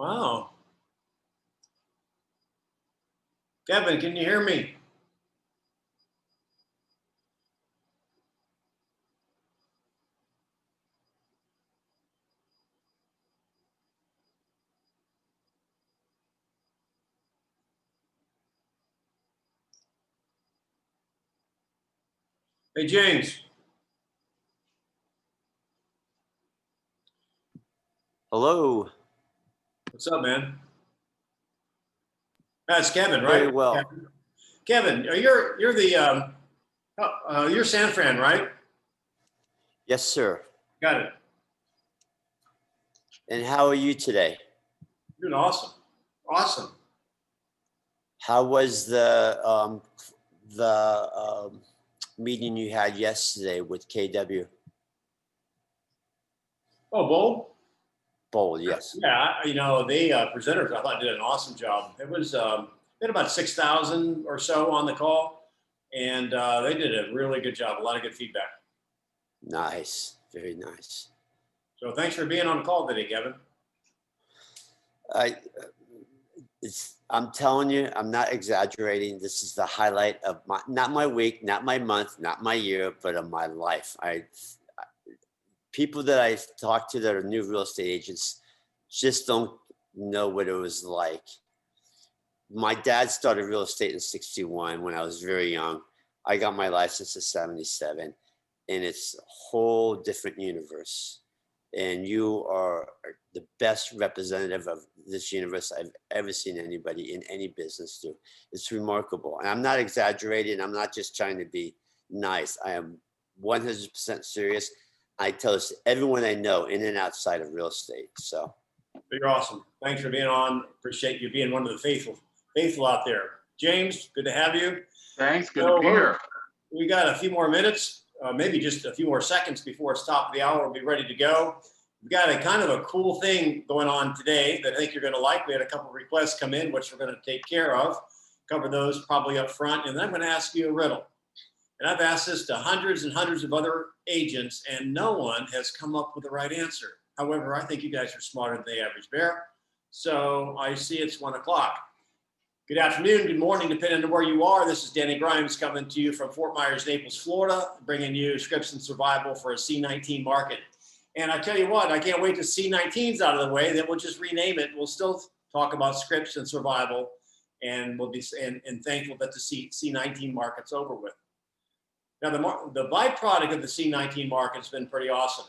Wow. Kevin, can you hear me? Hey, James. Hello. What's up, man? That's Kevin, Very right? well. Kevin, you're the you're San Fran, right? Yes, sir. Got it. And how are you today? Doing awesome. Awesome. How was the meeting you had yesterday with KW? Oh, Bold? Bowl? Yes. Yeah, the presenters I thought did an awesome job. It was they had about 6,000 or so on the call, and they did a really good job. A lot of good feedback. Nice. Very nice. So thanks for being on the call today, Kevin. I'm telling you, I'm not exaggerating. This is the highlight of not my week, not my month, not my year, but of my life. People that I talk to that are new real estate agents just don't know what it was like. My dad started real estate in 61 when I was very young. I got my license in 77, and it's a whole different universe. And you are the best representative of this universe I've ever seen anybody in any business do. It's remarkable. And I'm not exaggerating. I'm not just trying to be nice. I am 100% serious. I tell this to everyone I know in and outside of real estate. So You're awesome. Thanks for being on. Appreciate you being one of the faithful out there. James, good to have you. Thanks. Good to be here. We got a few more minutes, maybe just a few more seconds before it's top of the hour. We'll be ready to go. We've got a kind of a cool thing going on today that I think you're going to like. We had a couple of requests come in, which we're going to take care of, cover those probably up front. And then I'm going to ask you a riddle. And I've asked this to hundreds and hundreds of other agents, and no one has come up with the right answer. However, I think you guys are smarter than the average bear. So I see it's 1 o'clock. Good afternoon, good morning, depending on where you are. This is Danny Grimes coming to you from Fort Myers, Naples, Florida, bringing you Scripts and Survival for a C19 market. And I tell you what, I can't wait to C19's out of the way. Then we'll just rename it. We'll still talk about Scripts and Survival, and we'll be and thankful that the C19 market's over with. Now, the byproduct of the C19 market's been pretty awesome.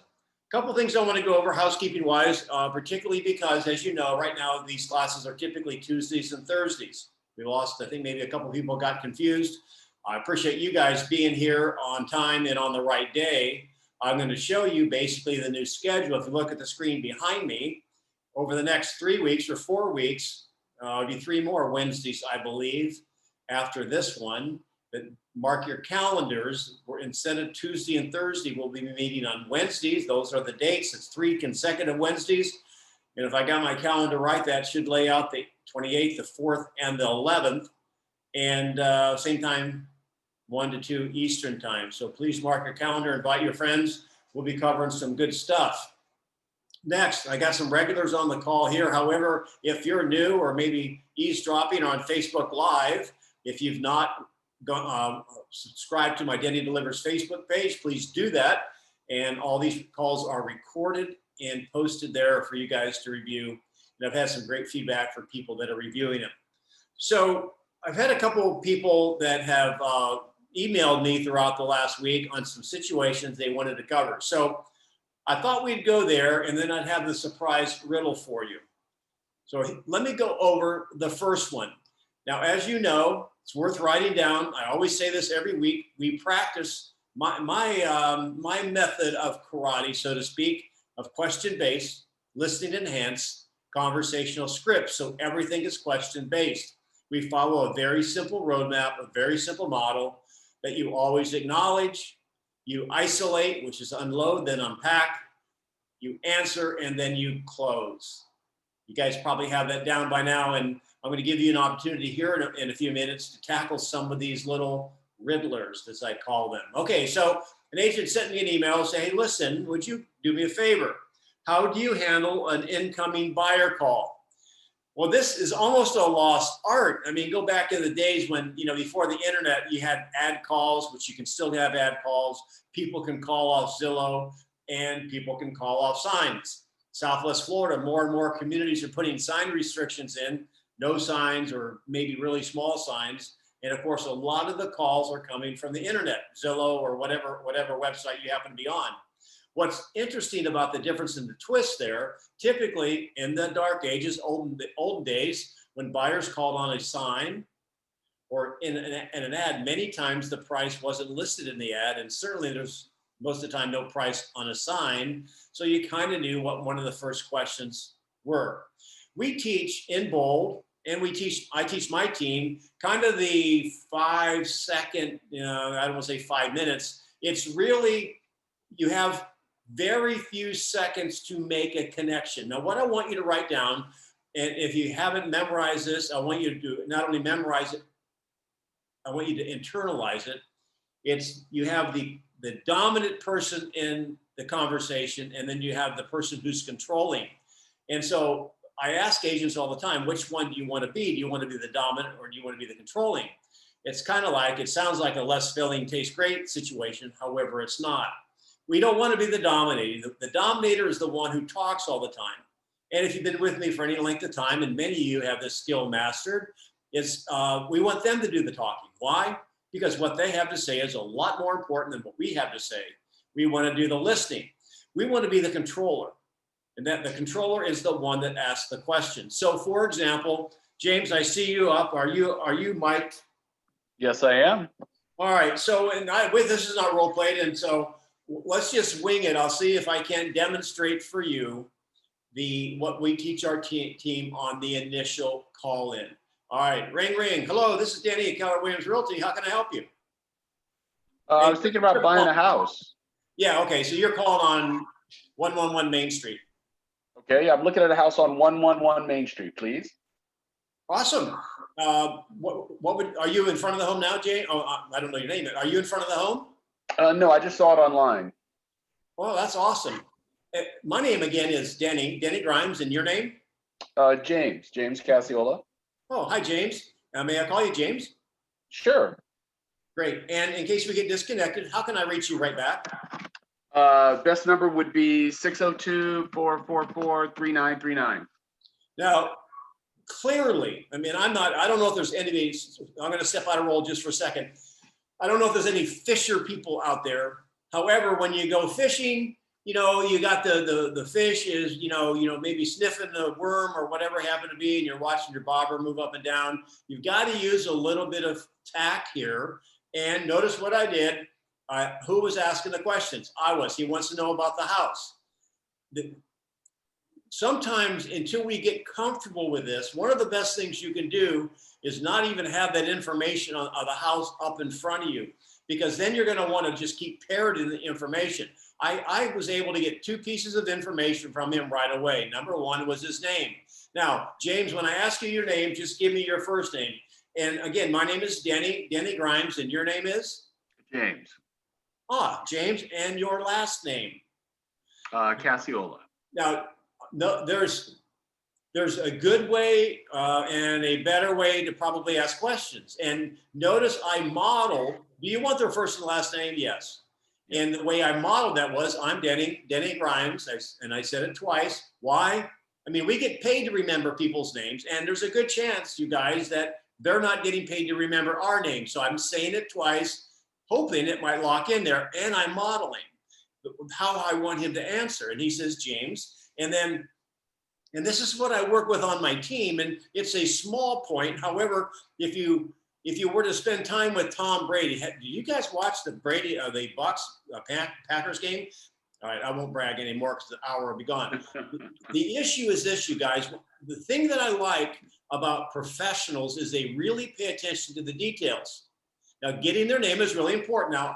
A couple things I want to go over housekeeping-wise, particularly because, as you know, right now these classes are typically Tuesdays and Thursdays. We lost, I think maybe a couple people got confused. I appreciate you guys being here on time and on the right day. I'm going to show you basically the new schedule. If you look at the screen behind me, over the next 3 weeks or 4 weeks, it'll be 3 more Wednesdays, I believe, after this one. But mark your calendars. Instead of Tuesday and Thursday, we'll be meeting on Wednesdays. Those are the dates. It's 3 consecutive Wednesdays. And if I got my calendar right, that should lay out the 28th, the 4th, and the 11th. And same time, 1 to 2 Eastern time. So please mark your calendar, invite your friends. We'll be covering some good stuff. Next, I got some regulars on the call here. However, if you're new or maybe eavesdropping on Facebook Live, if you've not subscribe to my Denny Delivers Facebook page, please do that. And all these calls are recorded and posted there for you guys to review. And I've had some great feedback from people that are reviewing them. So I've had a couple of people that have emailed me throughout the last week on some situations they wanted to cover. So I thought we'd go there, and then I'd have the surprise riddle for you. So let me go over the first one. Now, as you know, it's worth writing down. I always say this every week. We practice my method of karate, so to speak, of question-based, listening enhanced, conversational scripts. So everything is question-based. We follow a very simple roadmap, a very simple model that you always acknowledge, you isolate, which is unload, then unpack, you answer, and then you close. You guys probably have that down by now, and I'm going to give you an opportunity here in a few minutes to tackle some of these little riddlers, as I call them. Okay, so an agent sent me an email saying, hey, listen, would you do me a favor? How do you handle an incoming buyer call? Well, this is almost a lost art. I mean, go back in the days when, before the internet, you had ad calls, which you can still have ad calls. People can call off Zillow and people can call off signs. Southwest Florida, more and more communities are putting sign restrictions in, no signs or maybe really small signs. And of course, a lot of the calls are coming from the internet, Zillow or whatever website you happen to be on. What's interesting about the difference in the twist there, typically in the dark ages, olden days, when buyers called on a sign or in an ad, many times the price wasn't listed in the ad, and certainly there's most of the time no price on a sign, so you kind of knew what one of the first questions were. We teach in bold, and I teach my team kind of the 5 second, I don't want to say 5 minutes. It's really, you have very few seconds to make a connection. Now, what I want you to write down, and if you haven't memorized this, I want you to not only memorize it, I want you to internalize it. It's, you have the dominant person in the conversation, and then you have the person who's controlling. And so I ask agents all the time, which one do you want to be? Do you want to be the dominant or do you want to be the controlling? It's kind of like, it sounds like a less filling tastes great situation. However, it's not. We don't want to be the dominator. The dominator is the one who talks all the time. And if you've been with me for any length of time, and many of you have this skill mastered, is we want them to do the talking. Why? Because what they have to say is a lot more important than what we have to say. We want to do the listening. We want to be the controller. And that the controller is the one that asks the question. So for example, James, I see you up. Are you mic'd? Yes, I am. All right. So, this is not role played. And so let's just wing it. I'll see if I can demonstrate for you what we teach our team on the initial call in. All right. Ring, ring. Hello, this is Danny at Keller Williams Realty. How can I help you? I was thinking about buying a house. Yeah. Okay. So you're calling on 111 Main Street. Okay, I'm looking at a house on 111 Main Street, please. Awesome. Are you in front of the home now, Jay? Oh, I don't know your name. Are you in front of the home? No, I just saw it online. Oh, that's awesome. My name again is Denny Grimes, and your name? James Cassiola. Oh, hi, James. May I call you James? Sure. Great. And in case we get disconnected, how can I reach you right back? Best number would be 602-444-3939. Now, clearly, I mean, I don't know if there's any, I'm going to step out of role just for a second. I don't know if there's any fisher people out there. However, when you go fishing, you got the fish is, maybe sniffing the worm or whatever it happened to be, and you're watching your bobber move up and down. You've got to use a little bit of tact here. And notice what I did. Who was asking the questions? I was. He wants to know about the house. Sometimes until we get comfortable with this, one of the best things you can do is not even have that information on the house up in front of you, because then you're going to want to just keep parroting the information. I was able to get 2 pieces of information from him right away. Number one was his name. Now, James, when I ask you your name, just give me your first name. And again, my name is Denny Grimes, and your name is? James. Ah, James, and your last name? Cassiola. Now, no, there's a good way and a better way to probably ask questions. And notice I modeled, do you want their first and last name? Yes. And the way I modeled that was, I'm Denny Grimes, and I said it twice. Why? I mean, we get paid to remember people's names, and there's a good chance, you guys, that they're not getting paid to remember our names. So I'm saying it twice, hoping it might lock in there, and I'm modeling how I want him to answer. And he says, James, and this is what I work with on my team, and it's a small point. However, if you were to spend time with Tom Brady, do you guys watch the Bucks Packers game? All right, I won't brag anymore because the hour will be gone. The issue is this, you guys. The thing that I like about professionals is they really pay attention to the details. Now, getting their name is really important. Now,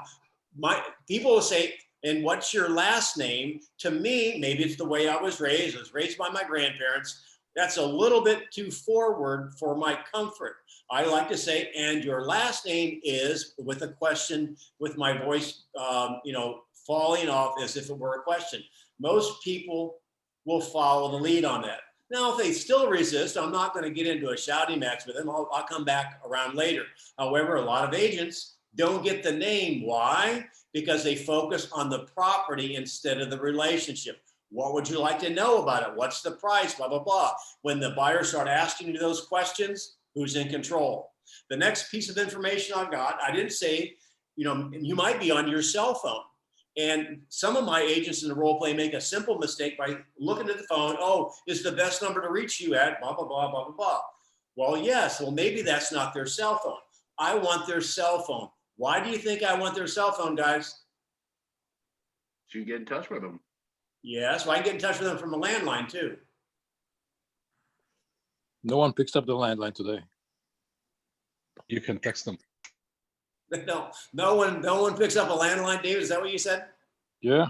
people will say, and what's your last name? To me, maybe it's the way I was raised. I was raised by my grandparents. That's a little bit too forward for my comfort. I like to say, and your last name is, with a question, with my voice, falling off as if it were a question. Most people will follow the lead on that. Now, if they still resist, I'm not going to get into a shouting match with them. I'll come back around later. However, a lot of agents don't get the name. Why? Because they focus on the property instead of the relationship. What would you like to know about it? What's the price? Blah, blah, blah. When the buyers start asking you those questions, who's in control? The next piece of information I've got, I didn't say, you might be on your cell phone. And some of my agents in the role play make a simple mistake by looking at the phone. Oh, is the best number to reach you at blah, blah, blah, blah, blah, blah. Well, yes. Well, maybe that's not their cell phone. I want their cell phone. Why do you think I want their cell phone, guys? So you get in touch with them. Yes, well, I can get in touch with them from a landline too. No one picks up the landline today. You can text them. No one picks up a landline, David. Is that what you said? Yeah.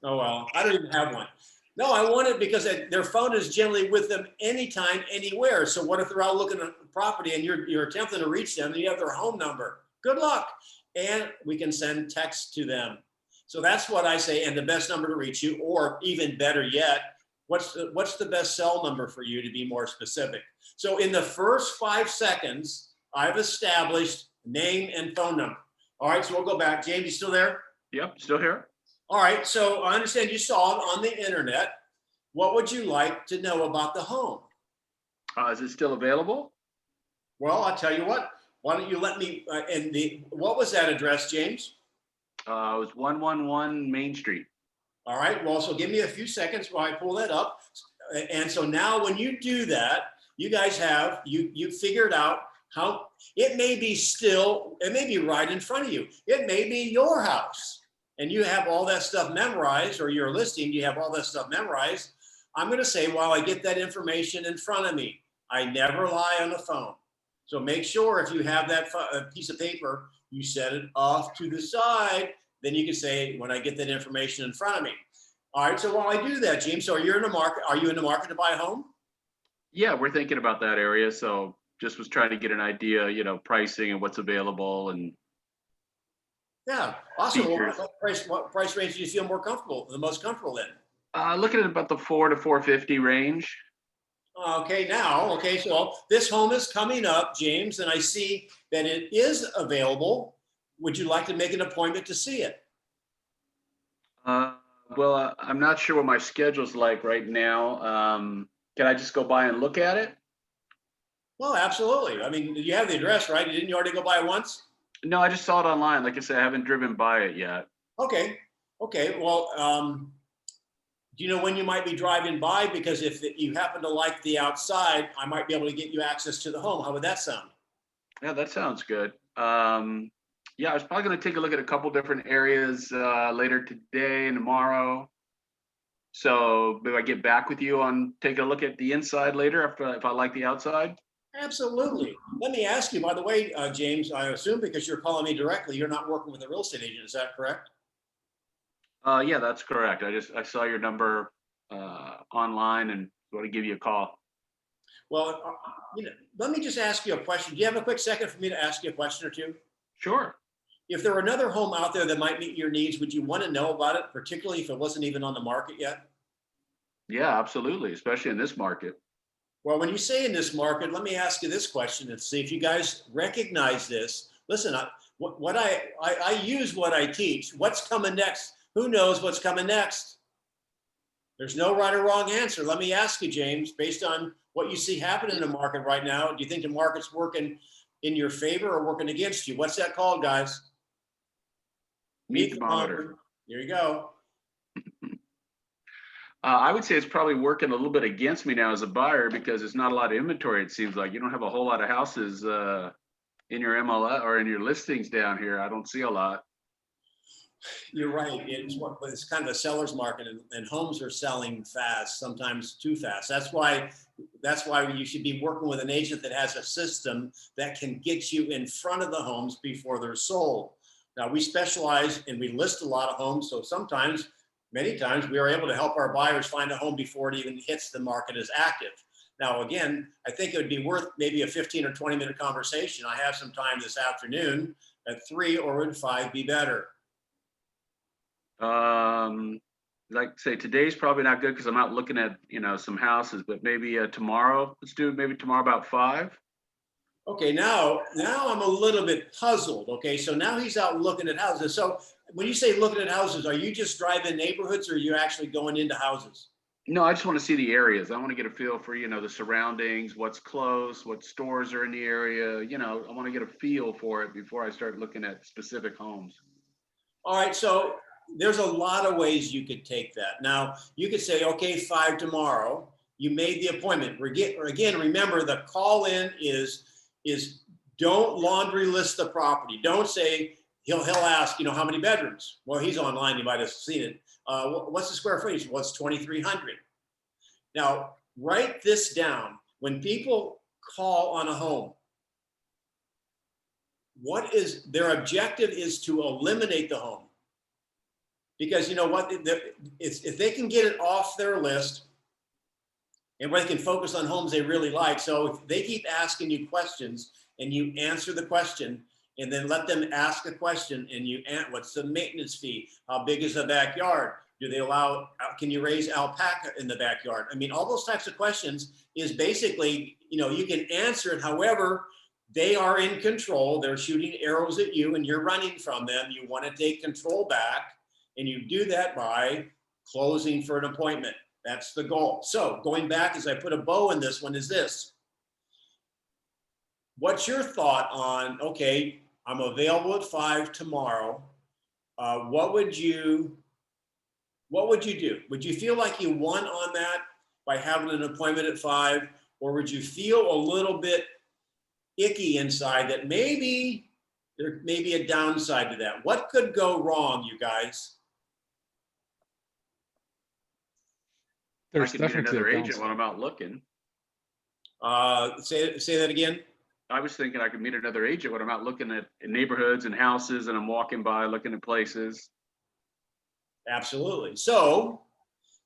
Oh, well, I don't even have one. No, I want it because their phone is generally with them anytime, anywhere. So what if they're out looking at the property and you're attempting to reach them and you have their home number? Good luck. And we can send text to them. So that's what I say. And the best number to reach you, or even better yet, what's the best cell number for you, to be more specific? So in the first 5 seconds, I've established name and phone number. All right, so we'll go back. James, you still there? Yep, still here. All right, so I understand you saw it on the internet. What would you like to know about the home? Is it still available? Well, I'll tell you what. Why don't you let me, what was that address, James? It was 111 Main Street. All right, well, so give me a few seconds while I pull that up. And so now when you do that, you guys have, you figured out how, it may be right in front of you. It may be your house and you have all that stuff memorized, or your listing, you have all that stuff memorized. I'm going to say, while I get that information in front of me, I never lie on the phone. So make sure if you have that piece of paper, you set it off to the side. Then you can say, when I get that information in front of me. All right, so while I do that, James, so are you in the market to buy a home? Yeah, we're thinking about that area. So just was trying to get an idea, pricing and what's available. And Yeah, awesome. Features. What price range do you feel the most comfortable in? looking at about the 4 to 450 range. Okay, so this home is coming up, James, and I see that it is available. Would you like to make an appointment to see it? Well, I'm not sure what my schedule's like right now. Can I just go by and look at it? Well, absolutely. I mean, you have the address, right? Didn't you already go by it once? No, I just saw it online. Like I said, I haven't driven by it yet. Okay. Well, do you know when you might be driving by? Because if you happen to like the outside, I might be able to get you access to the home. How would that sound? Yeah, that sounds good. Yeah, I was probably going to take a look at a couple different areas later today and tomorrow. So maybe I get back with you on taking a look at the inside later if I like the outside. Absolutely. Let me ask you, by the way, James, I assume because you're calling me directly, you're not working with a real estate agent. Is that correct? Yeah, that's correct. I saw your number online and want to give you a call. Well, let me just ask you a question. Do you have a quick second for me to ask you a question or two? Sure. If there were another home out there that might meet your needs, would you want to know about it, particularly if it wasn't even on the market yet? Yeah, absolutely. Especially in this market. Well, when you say in this market, let me ask you this question and see if you guys recognize this. Listen, I use what I teach. What's coming next? Who knows what's coming next? There's no right or wrong answer. Let me ask you, James, based on what you see happening in the market right now, do you think the market's working in your favor or working against you? What's that called, guys? Meat thermometer. Here you go. I would say it's probably working a little bit against me now as a buyer because there's not a lot of inventory. It seems like you don't have a whole lot of houses in your MLS or in your listings down here. I don't see a lot. You're right. It's kind of a seller's market, and homes are selling fast, sometimes too fast. That's why you should be working with an agent that has a system that can get you in front of the homes before they're sold. Now, we specialize and we list a lot of homes, so many times we are able to help our buyers find a home before it even hits the market as active. Now, again, I think it would be worth maybe a 15 or 20-minute conversation. I have some time this afternoon at 3, or would 5 be better? like say today's probably not good because I'm out looking at, some houses, but maybe tomorrow, let's do maybe tomorrow about 5. Okay, now I'm a little bit puzzled. Okay, so now he's out looking at houses. So when you say looking at houses, are you just driving neighborhoods or are you actually going into houses? No, I just want to see the areas. I want to get a feel for, the surroundings, what's close, what stores are in the area. I want to get a feel for it before I start looking at specific homes. All right, so there's a lot of ways you could take that. Now, you could say, okay, 5 tomorrow. You made the appointment. Again, remember the call in is don't laundry list the property. Don't say, he'll ask, how many bedrooms? Well, he's online, you might have seen it. What's the square footage? Well, it's 2,300. Now, write this down. When people call on a home, what is their objective is to eliminate the home. Because you know what, if they can get it off their list and where they can focus on homes they really like. So if they keep asking you questions and you answer the question and then let them ask a question and what's the maintenance fee? How big is the backyard? Do they allow, can you raise alpaca in the backyard? I mean, all those types of questions is basically, you can answer it. However, they are in control. They're shooting arrows at you and you're running from them. You want to take control back. And you do that by closing for an appointment. That's the goal. So going back, as I put a bow in this one, is this. What's your thought on, okay, I'm available at 5 tomorrow. What would you do? Would you feel like you won on that by having an appointment at 5? Or would you feel a little bit icky inside that maybe there may be a downside to that? What could go wrong, you guys? There's I could meet definitely another a agent downside. when I'm out looking. Say that again. I was thinking I could meet another agent when I'm out looking at neighborhoods and houses and I'm walking by looking at places. Absolutely. So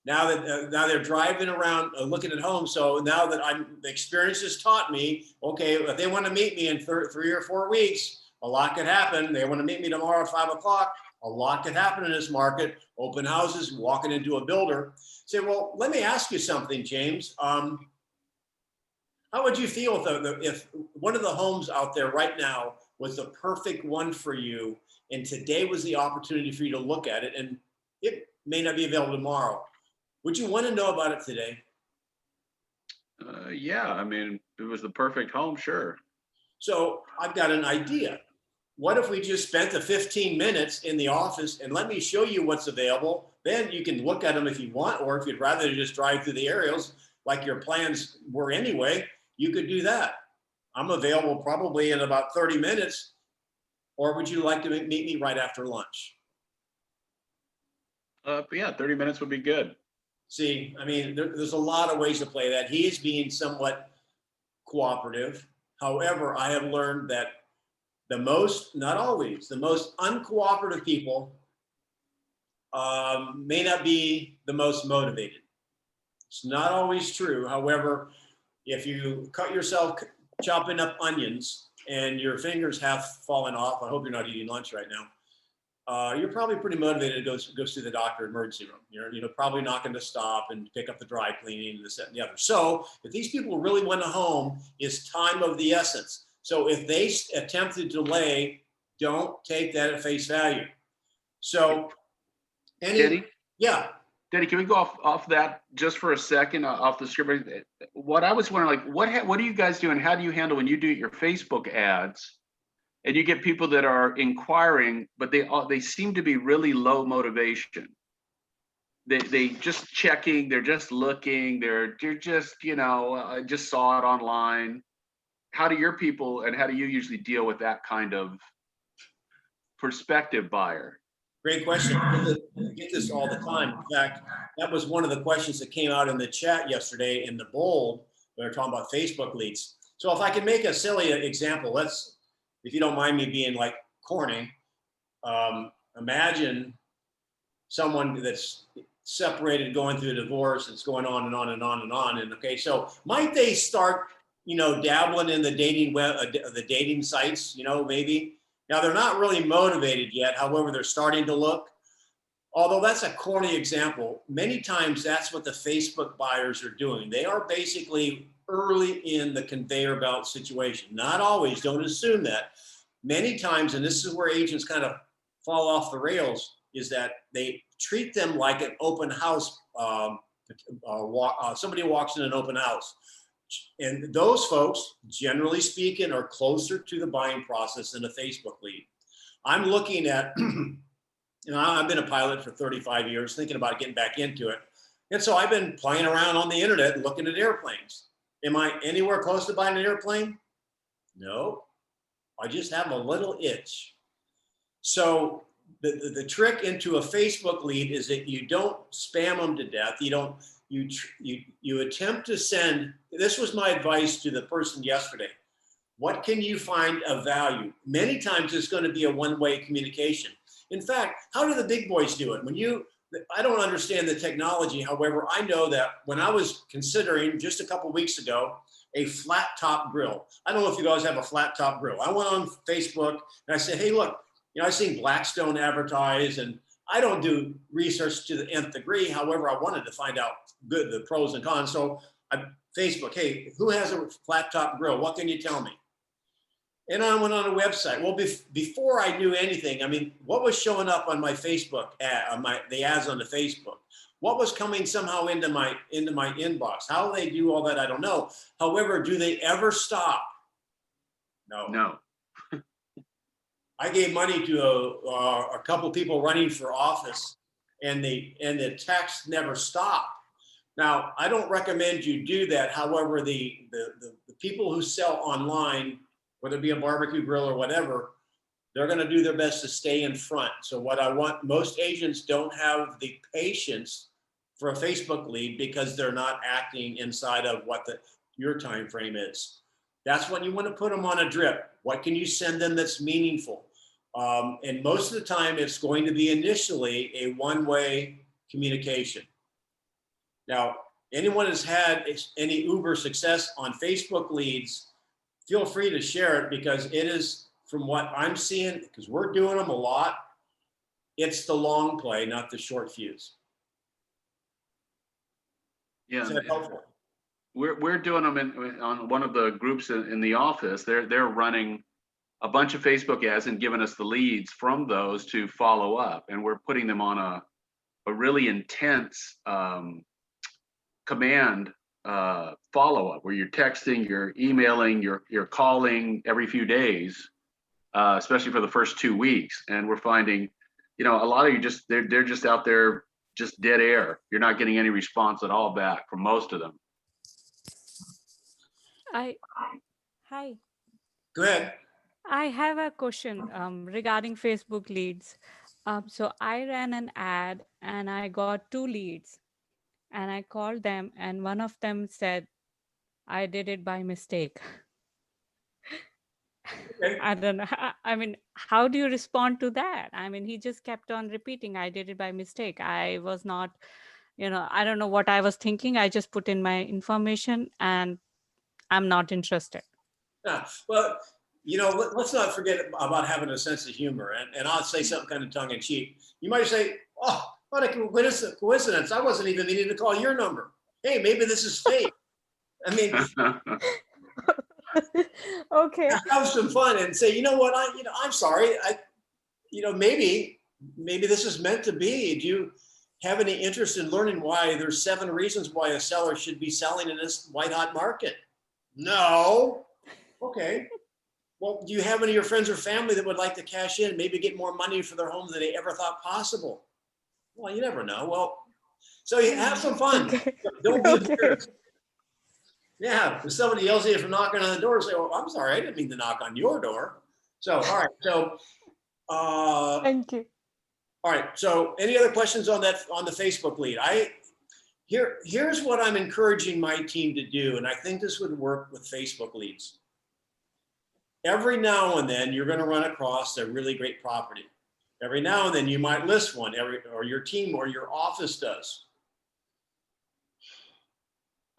now that now they're driving around looking at homes. So now that the experience has taught me, okay, if they want to meet me in 3 or 4 weeks, a lot could happen. They want to meet me tomorrow at 5 o'clock. A lot could happen in this market. Open houses, walking into a builder. Say, well, let me ask you something, James. How would you feel if one of the homes out there right now was the perfect one for you, and today was the opportunity for you to look at it, and it may not be available tomorrow? Would you want to know about it today? Yeah, I mean, if it was the perfect home, sure. So I've got an idea. What if we just spent the 15 minutes in the office and let me show you what's available? Then you can look at them if you want, or if you'd rather just drive through the aerials like your plans were anyway, you could do that. I'm available probably in about 30 minutes. Or would you like to meet me right after lunch? But yeah, 30 minutes would be good. See, I mean, there's a lot of ways to play that. He is being somewhat cooperative. However, I have learned that not always, the most uncooperative people may not be the most motivated. It's not always true. However, if you cut yourself chopping up onions and your fingers half fallen off, I hope you're not eating lunch right now. You're probably pretty motivated to go see the doctor emergency room. You're probably not going to stop and pick up the dry cleaning and this, that, and the other. So if these people really want a home, is time of the essence. So if they attempt to delay, don't take that at face value. So, Denny, yeah. Denny, can we go off that just for a second, off the script? What I was wondering, like, what do you guys do, and how do you handle when you do your Facebook ads, and you get people that are inquiring, but they seem to be really low motivation. They just checking, they're just looking, they're just I just saw it online. How do your people and how do you usually deal with that kind of prospective buyer? Great question. I get this all the time. In fact, that was one of the questions that came out in the chat yesterday in the bold. We were talking about Facebook leads. So if I can make a silly example, if you don't mind me being like corny, imagine someone that's separated, going through a divorce, it's going on and on and on and on. And okay, so might they start, dabbling in the dating the dating sites, maybe. Now they're not really motivated yet. However, they're starting to look. although that's a corny example, many times that's what the Facebook buyers are doing. They are basically early in the conveyor belt situation. Not always, don't assume that. Many times, and this is where agents kind of fall off the rails, is that they treat them like an open house. Somebody walks in an open house. And those folks, generally speaking, are closer to the buying process than a Facebook lead. I'm looking at, I've been a pilot for 35 years, thinking about getting back into it. And so I've been playing around on the internet and looking at airplanes. Am I anywhere close to buying an airplane? No, I just have a little itch. So the trick into a Facebook lead is that you don't spam them to death. You attempt to send, this was my advice to the person yesterday. What can you find of value? Many times it's going to be a one-way communication. In fact, how do the big boys do it? I don't understand the technology. However, I know that when I was considering just a couple weeks ago, a flat top grill. I don't know if you guys have a flat top grill. I went on Facebook and I said, hey, look, I've seen Blackstone advertise, and I don't do research to the nth degree. However, I wanted to find out the pros and cons. So Facebook, hey, who has a flat top grill? What can you tell me? And I went on a website. Well, before I knew anything, what was showing up on my Facebook ad, the ads on the Facebook? What was coming somehow into my inbox? How they do all that, I don't know. However, do they ever stop? No. No. I gave money to a couple people running for office, and the text never stopped. Now, I don't recommend you do that. However, the people who sell online, whether it be a barbecue grill or whatever, they're going to do their best to stay in front. So what I want, most agents don't have the patience for a Facebook lead because they're not acting inside of what your time frame is. That's when you want to put them on a drip. What can you send them that's meaningful? And most of the time, it's going to be initially a one-way communication. Now, anyone has had any Uber success on Facebook leads, feel free to share it, because it is, from what I'm seeing, because we're doing them a lot, it's the long play, not the short fuse. Yeah. Is that helpful? We're doing them on one of the groups in the office. They're running a bunch of Facebook ads and giving us the leads from those to follow up, and we're putting them on a really intense command follow-up, where you're texting, you're emailing, you're calling every few days, especially for the first 2 weeks. And we're finding, a lot of you they're just out there, just dead air. You're not getting any response at all back from most of them. Hi. Go ahead. I have a question regarding Facebook leads. So I ran an ad and I got 2 leads, and I called them, and one of them said, I did it by mistake. Okay. I don't know. How do you respond to that? He just kept on repeating, I did it by mistake. I was not, I don't know what I was thinking. I just put in my information and I'm not interested. Yeah. Well, let's not forget about having a sense of humor. And I'll say something kind of tongue in cheek. You might say, oh, what a coincidence. I wasn't even meaning to call your number. Hey, maybe this is fake. Okay. Have some fun and say, you know what, I'm sorry. Maybe this is meant to be. Do you have any interest in learning why there's 7 reasons why a seller should be selling in this white hot market? No. Okay. Well, do you have any of your friends or family that would like to cash in, maybe get more money for their home than they ever thought possible? Well, you never know. Well, so you have some fun. Okay. Don't be Okay. embarrassed. Yeah, if somebody yells at you from knocking on the door, say, "Oh, I'm sorry, I didn't mean to knock on your door." So, all right. So, Thank you. all right. So, any other questions on the Facebook lead? Here's what I'm encouraging my team to do, and I think this would work with Facebook leads. Every now and then, you're going to run across a really great property. Every now and then, you might list one, or your team or your office does.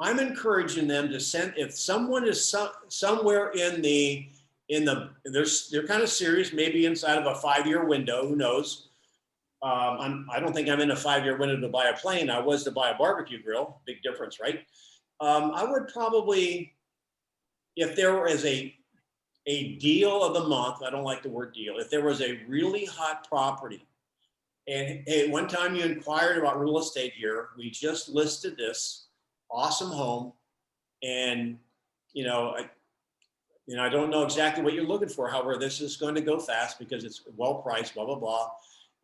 I'm encouraging them to send, if someone is somewhere they're kind of serious, maybe inside of a 5-year window, who knows? I don't think I'm in a 5-year window to buy a plane. I was to buy a barbecue grill. Big difference, right? I would probably, if there was a deal of the month, I don't like the word deal, if there was a really hot property, and hey, one time you inquired about real estate here, we just listed this awesome home, and I don't know exactly what you're looking for. However, this is going to go fast because it's well priced, blah, blah, blah.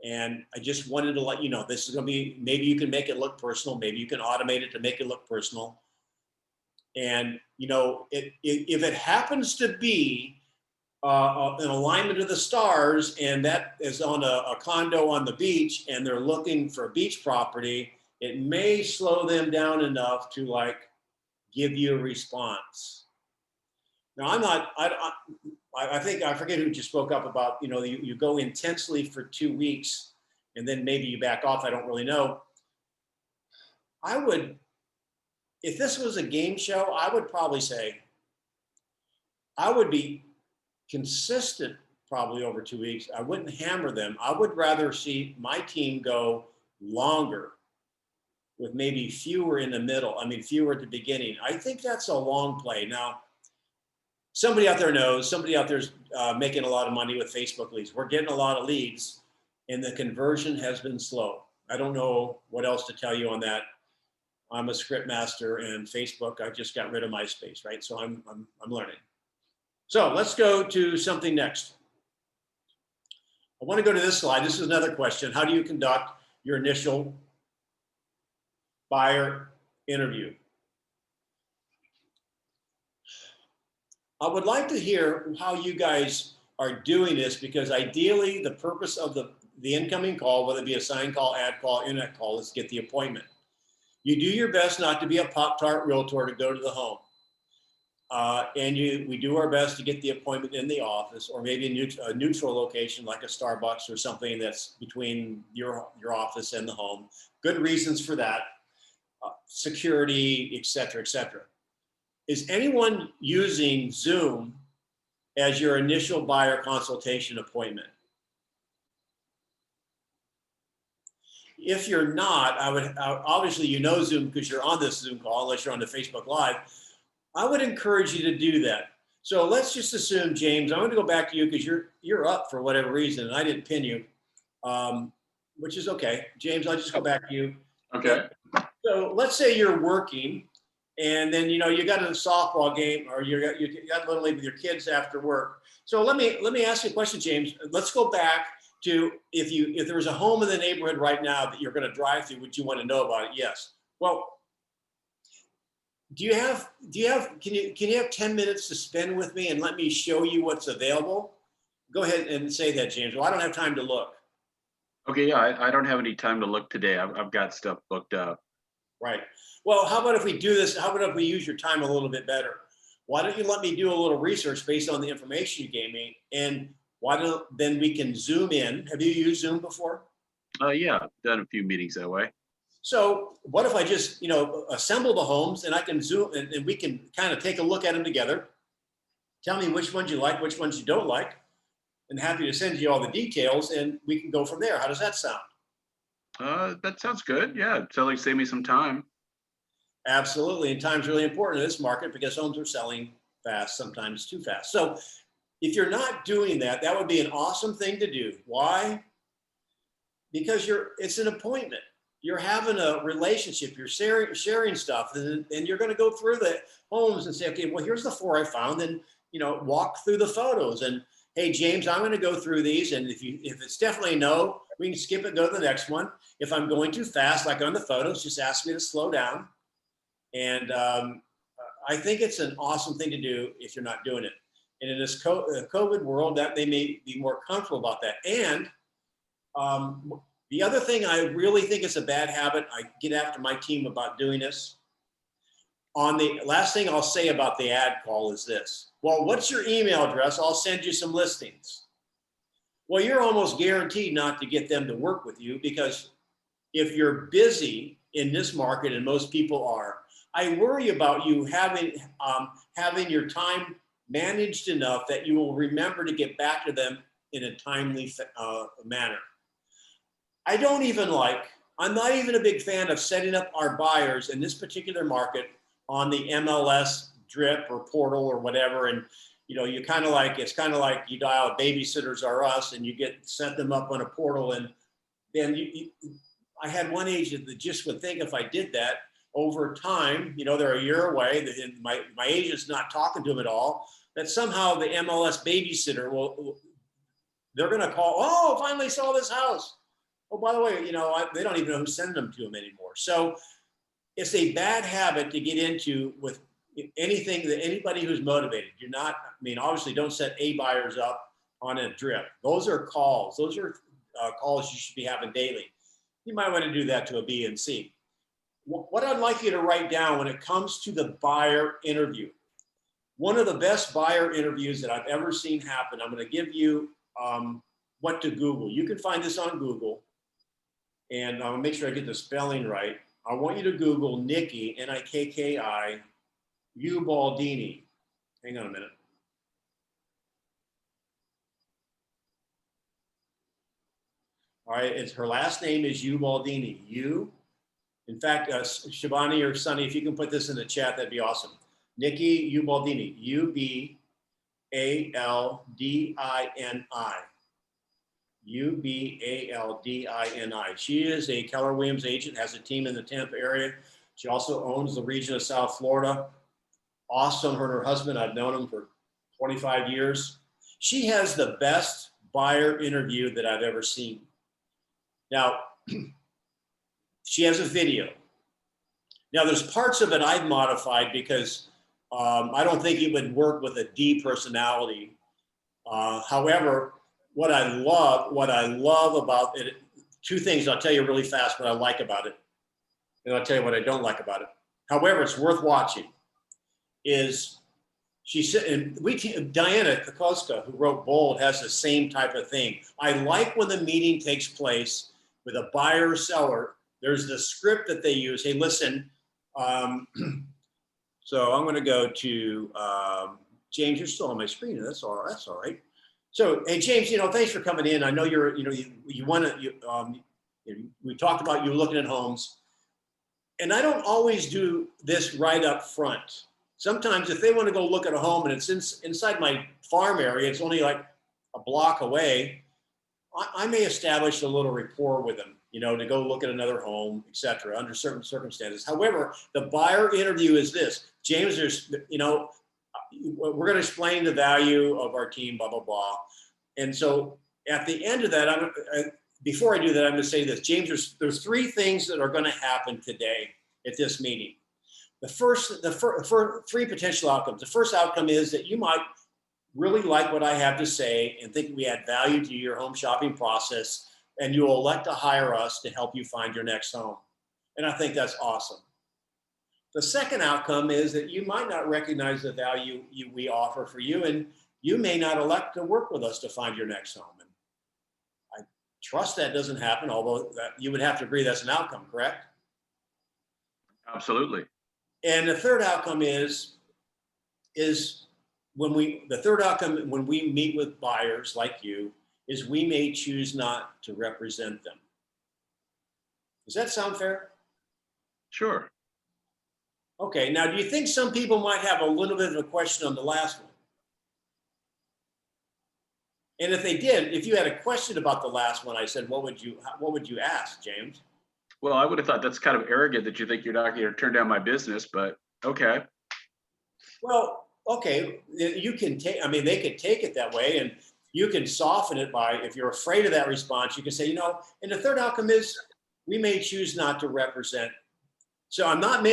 And I just wanted to let you know, this is going to be, maybe you can make it look personal. Maybe you can automate it to make it look personal. And, if it happens to be an alignment of the stars, and that is on a condo on the beach, and they're looking for a beach property, it may slow them down enough to give you a response. Now, I think, I forget who just spoke up about, you go intensely for 2 weeks and then maybe you back off. I don't really know. If this was a game show, I would probably say I would be consistent probably over 2 weeks. I wouldn't hammer them. I would rather see my team go longer with maybe fewer in the middle. I mean, fewer at the beginning. I think that's a long play. Now, somebody out there knows, somebody out there's making a lot of money with Facebook leads. We're getting a lot of leads and the conversion has been slow. I don't know what else to tell you on that. I'm a script master, and Facebook, I just got rid of MySpace, right? So I'm learning. So let's go to something next. I want to go to this slide. This is another question. How do you conduct your initial buyer interview? I would like to hear how you guys are doing this, because ideally the purpose of the incoming call, whether it be a sign call, ad call, internet call, is to get the appointment. You do your best not to be a Pop-Tart realtor to go to the home. We do our best to get the appointment in the office, or maybe a neutral location like a Starbucks or something that's between your office and the home. Good reasons for that, security, et cetera, et cetera. Is anyone using Zoom as your initial buyer consultation appointment? If you're not, obviously Zoom because you're on this Zoom call, unless you're on the Facebook Live. I would encourage you to do that. So let's just assume, James, I'm going to go back to you because you're up for whatever reason, and I didn't pin you, which is okay. James, I'll just go back to you. Okay. So let's say you're working, and then you got a softball game, or you got literally with your kids after work. So let me ask you a question, James. Let's go back to if there was a home in the neighborhood right now that you're going to drive through, would you want to know about it? Yes. Well, can you have 10 minutes to spend with me and let me show you what's available? Go ahead and say that, James. Well, I don't have time to look. Okay, yeah, I don't have any time to look today. I've got stuff booked up. Right. Well, how about if we do this? How about if we use your time a little bit better? Why don't you let me do a little research based on the information you gave me, and then we can zoom in. Have you used Zoom before? Yeah, I've done a few meetings that way. So what if I just, assemble the homes, and I can zoom and we can kind of take a look at them together. Tell me which ones you like, which ones you don't like, and happy to send you all the details, and we can go from there. How does that sound? That sounds good. Yeah, so like save me some time. Absolutely, and time's really important in this market because homes are selling fast, sometimes too fast. So if you're not doing that, that would be an awesome thing to do. Why? Because it's an appointment. You're having a relationship, you're sharing stuff, and you're going to go through the homes and say, okay, well, here's the 4 I found, and walk through the photos. And hey, James, I'm going to go through these, and if it's definitely no, we can skip it, go to the next one. If I'm going too fast, like on the photos, just ask me to slow down. And I think it's an awesome thing to do if you're not doing it. And in this COVID world, that they may be more comfortable about that. And the other thing I really think is a bad habit, I get after my team about doing this. On the last thing I'll say about the ad call is this. Well, what's your email address? I'll send you some listings. Well, you're almost guaranteed not to get them to work with you, because if you're busy in this market, and most people are, I worry about you having your time managed enough that you will remember to get back to them in a timely manner. I don't even I'm not even a big fan of setting up our buyers in this particular market on the MLS drip or portal or whatever. And, you kind of it's kind of like you dial Babysitters R Us and you set them up on a portal. And then I had one agent that just would think if I did that over time, they're a year away, and my agent's not talking to them at all, that somehow the MLS babysitter they're going to call, oh, finally saw this house. Oh, by the way, they don't even know who's sending them to them anymore. So it's a bad habit to get into with anything that anybody who's motivated. Obviously don't set A buyers up on a drip. Those are calls. Those are calls you should be having daily. You might want to do that to a B and C. What I'd like you to write down when it comes to the buyer interview, one of the best buyer interviews that I've ever seen happen, I'm going to give you what to Google. You can find this on Google, and I'll make sure I get the spelling right. I want you to Google Nikki, Nikki, Ubaldini. Hang on a minute. All right, her last name is Ubaldini. In fact, Shivani or Sunny, if you can put this in the chat, that'd be awesome. Nikki Ubaldini, Ubaldini. Ubaldini. She is a Keller Williams agent, has a team in the Tampa area. She also owns the region of South Florida. Awesome, her and her husband, I've known them for 25 years. She has the best buyer interview that I've ever seen. Now, she has a video. Now, there's parts of it I've modified because I don't think it would work with a D personality. However, what I love about it, two things I'll tell you really fast what I like about it, and I'll tell you what I don't like about it. However, it's worth watching. She said, and Diana Kokoska, who wrote Bold, has the same type of thing. I like when the meeting takes place with a buyer or seller. There's the script that they use. Hey, listen. So I'm going to go to James. You're still on my screen. That's all right. That's all right. So, hey, James, thanks for coming in. I know you want to, we talked about you looking at homes, and I don't always do this right up front. Sometimes if they want to go look at a home and it's inside my farm area, it's only like a block away, I may establish a little rapport with them, to go look at another home, et cetera, under certain circumstances. However, the buyer interview is this. James, we're going to explain the value of our team, blah, blah, blah. And so at the end of that, before I do that, I'm going to say this. James, there's three things that are going to happen today at this meeting. The first three potential outcomes. The first outcome is that you might really like what I have to say and think we add value to your home shopping process, and you will elect to hire us to help you find your next home. And I think that's awesome. The second outcome is that you might not recognize the value we offer for you, and you may not elect to work with us to find your next home. And I trust that doesn't happen, although you would have to agree that's an outcome, correct? Absolutely. And the third outcome is when we meet with buyers like you, is we may choose not to represent them. Does that sound fair? Sure. Okay, now do you think some people might have a little bit of a question on the last one? And if they did, if you had a question about the last one, I said, what would you ask, James? Well, I would have thought that's kind of arrogant that you think you're not going to turn down my business, but okay. Well, okay, you can take, they could take it that way, and you can soften it by, if you're afraid of that response, you can say, and the third outcome is we may choose not to represent. So I'm not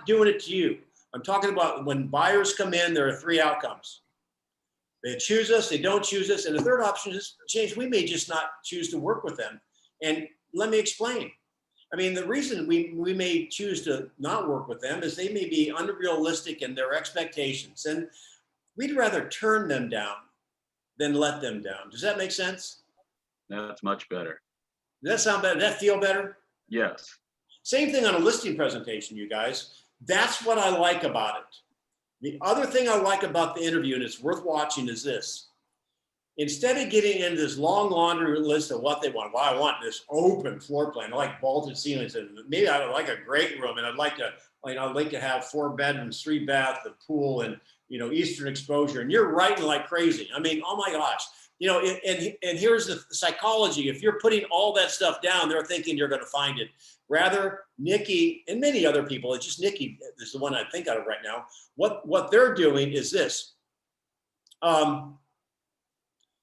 doing it to you. I'm talking about when buyers come in, there are three outcomes. They choose us, they don't choose us. And the third option is, James, we may just not choose to work with them. And let me explain. The reason we may choose to not work with them is they may be unrealistic in their expectations. And we'd rather turn them down than let them down. Does that make sense? That's much better. Does that sound better? Does that feel better? Yes. Same thing on a listing presentation, you guys. That's what I like about it. The other thing I like about the interview, and it's worth watching, is this. instead of getting into this long laundry list of what they want, well, I want this open floor plan. I like vaulted ceilings, and maybe I would like a great room, and I'd like to have 4 bedrooms, 3 bath, the pool, and eastern exposure. And you're writing like crazy. I mean, oh my gosh. And here's the psychology. If you're putting all that stuff down, they're thinking you're going to find it. Rather, Nikki and many other people, it's just Nikki is the one I think of right now. What they're doing is this.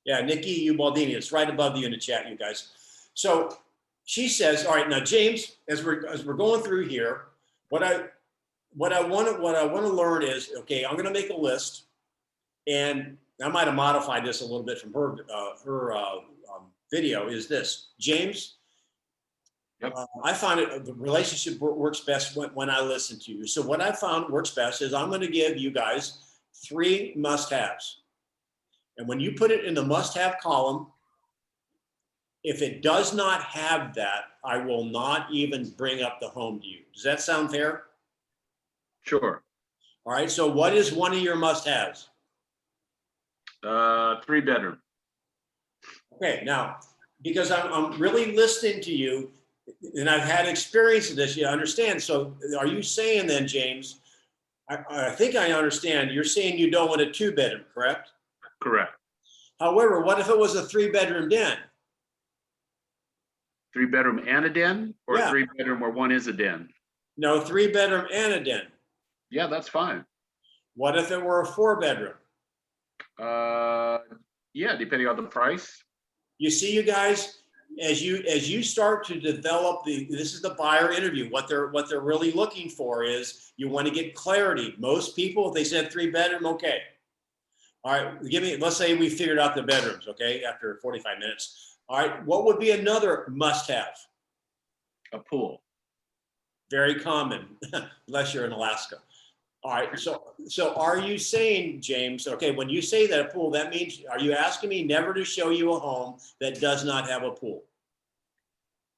Yeah, Nikki Ubaldini, it's right above you in the chat, you guys. So she says, all right, now James, as we're going through here, what I want to learn is, okay, I'm going to make a list, and I might have modified this a little bit from her video. Is this, James? Yep. I find the relationship works best when I listen to you. So what I found works best is I'm going to give you guys 3 must-haves. And when you put it in the must-have column, if it does not have that, I will not even bring up the home to you. Does that sound fair? Sure. All right. So what is one of your must-haves? 3 bedroom. Okay. Now, because I'm really listening to you, and I've had experience of this, you understand. So are you saying then, James, I think I understand, you're saying you don't want a 2-bedroom, correct? Correct. However, what if it was a 3-bedroom den? 3 bedroom and a den, or Yeah. 3 bedroom where one is a den? No, 3-bedroom and a den. Yeah, that's fine. What if it were a 4-bedroom? Yeah, depending on the price. You see, you guys, as you start to develop this is the buyer interview. What they're really looking for is you want to get clarity. Most people, if they said 3-bedroom, okay. All right, let's say we figured out the bedrooms, okay, after 45 minutes. All right, what would be another must-have? A pool. Very common, unless you're in Alaska. All right, so are you saying, James, okay, when you say that a pool, that means, are you asking me never to show you a home that does not have a pool?